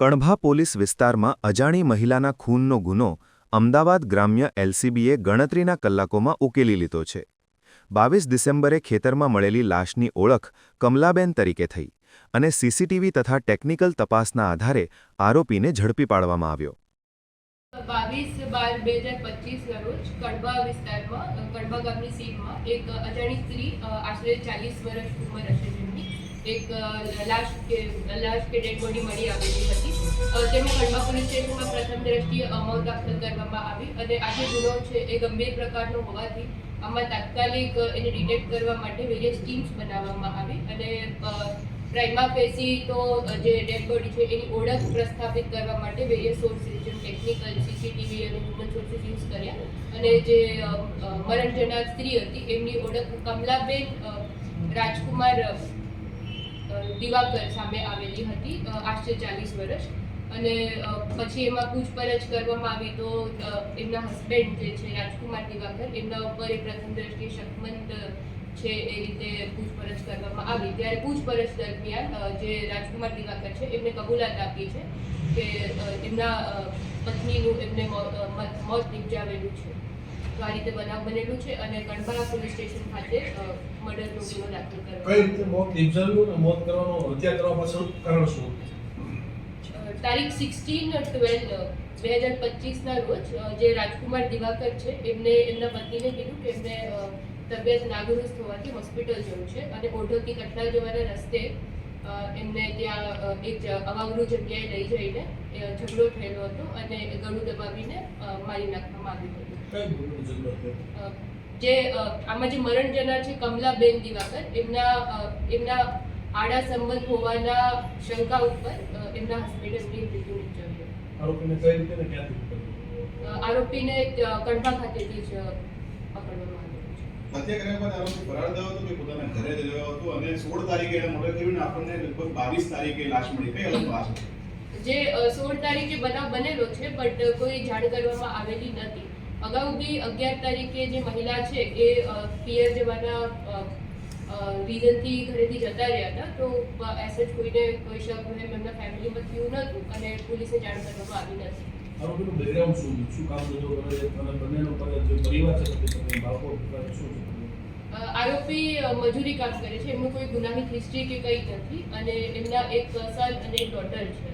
Kanbha police વિસ્તારમાં અજાણી મહિલાના ખૂનનો ગુનો અમદાવાદ ગ્રામ્ય એલસીબીએ ગણતરીના કલાકોમાં ઉકેલી લીધો છે। 22 ડિસેમ્બરે ખેતરમાં મળેલી લાશની ઓળખ કમલાબેન તરીકે થઈ અને સીસીટીવી તથા ટેકનિકલ તપાસના આધારે આરોપીને ઝડપી પાડવામાં આવ્યો। 22/12/2025 રોજ કડબા વિસ્તારમાં કડબા ગામની સીમમાં એક અજાણી સ્ત્રી આશરે 40 વર્ષ ઉંમર હશે જેમની એક લાશ કે ડેડ બોડી મળી આવેલી હતી। તેમાં કડબા પોલીસ સ્ટેશનમાં પ્રથમ દ્રષ્ટિએ મોત દાખલ કરવામાં આવી અને આ જે ગુનો છે એ ગંભીર પ્રકારનો હોવાથી આમાં તાત્કાલિક એને ડિટેક્ટ કરવા માટે વેરિયસ ટીમ્સ બનાવવામાં આવી અને પ્રાઇમા ફેસી તો જે ડેડ બોડી છે એની ઓળખ પ્રસ્થાપિત કરવા માટે વેરિયસ સોર્સિસ જેમ ટેકનિકલ સીસીટીવી અને હ્યુમન સોર્સિસ યુઝ કર્યા અને જે મરણ જનાર સ્ત્રી હતી એમની ઓળખ કમલાબેન રાજકુમાર દિવાકર સામે આવેલી હતી આશરે 40 વર્ષ અને પછી એમાં પૂછપરછ કરવામાં આવી તો એમના હસબન્ડ જે છે રાજકુમાર દિવાકર એમના ઉપર એક પ્રથમ દ્રષ્ટિએ શકમંદ છે એ રીતે પૂછપરછ કરવામાં આવી ત્યારે પૂછપરછ દરમિયાન જે રાજકુમાર દિવાકર છે એમને કબૂલાત આપી છે કે એમના પત્નીનું એમને મોત નિપજાવેલું છે। તો આ રીતે બનાવ બનેલું છે અને કણબા પોલીસ સ્ટેશન ખાતે મર્ડરનો ગુનો દાખલ કરવામાં કઈ રીતે મોત નિપજાવ્યું અને મોત કરવાનો હત્યા કરવા પાછળનું કારણ શું? તારીખ 16/12/2025 ના રોજ જે રાજકુમાર દિવાકર છે એમને એમના પત્નીને કીધું કે એમને તબિયત નાદુરસ્ત હોવાથી હોસ્પિટલ જવું છે અને ઓઢોથી કટલા જવાના રસ્તે એમને ત્યાં એક અવાવરૂ જગ્યાએ લઈ જઈને ઝઘડો થયેલો હતો અને ગળું દબાવીને મારી નાખવામાં આવ્યું હતું। જે આમાં જે મરણ જનાર છે કમલાબેન દિવાકર એમના આડા સંબંધ હોવાના શંકા ઉપર એમના હસબન્ડે એમની મૃત્યુ નિપજાવી। આરોપીને કઈ રીતે ને ક્યાંથી પકડ્યો? આરોપીને કણભા ખાતેથી જ પકડવામાં હત્યા કર્યા બાદ આરોપી ફરાર થયો હતો કે પોતાના ઘરે જ રહ્યો હતો અને 16 તારીખે એને મોડે કરીને આપણને લગભગ 22 તારીખે લાશ મળી। કઈ અલગ લાશ હતી? જે 16 તારીખે બનાવ બનેલો છે બટ કોઈ જાણ કરવામાં આવેલી નથી। અગાઉ બી 11 તારીખે જે મહિલા છે એ પિયર જવાના રીઝનથી ઘરેથી જતા રહ્યા હતા તો એસેજ કોઈને કોઈ શક એમના ફેમિલીમાં થયું નહોતું અને પોલીસને જાણ કરવામાં આવી નથી। આરોપીનું બેકગ્રાઉન્ડ શું કામ ધંધો કરે છે અને બંનેનો જે પરિવાર છે તે બાળકો શું છે? આરોપી મજૂરી કામ કરે છે, એમનું કોઈ ગુનાહિત હિસ્ટ્રી કે કંઈ નથી અને એમના એક સન અને એક ડોટર છે।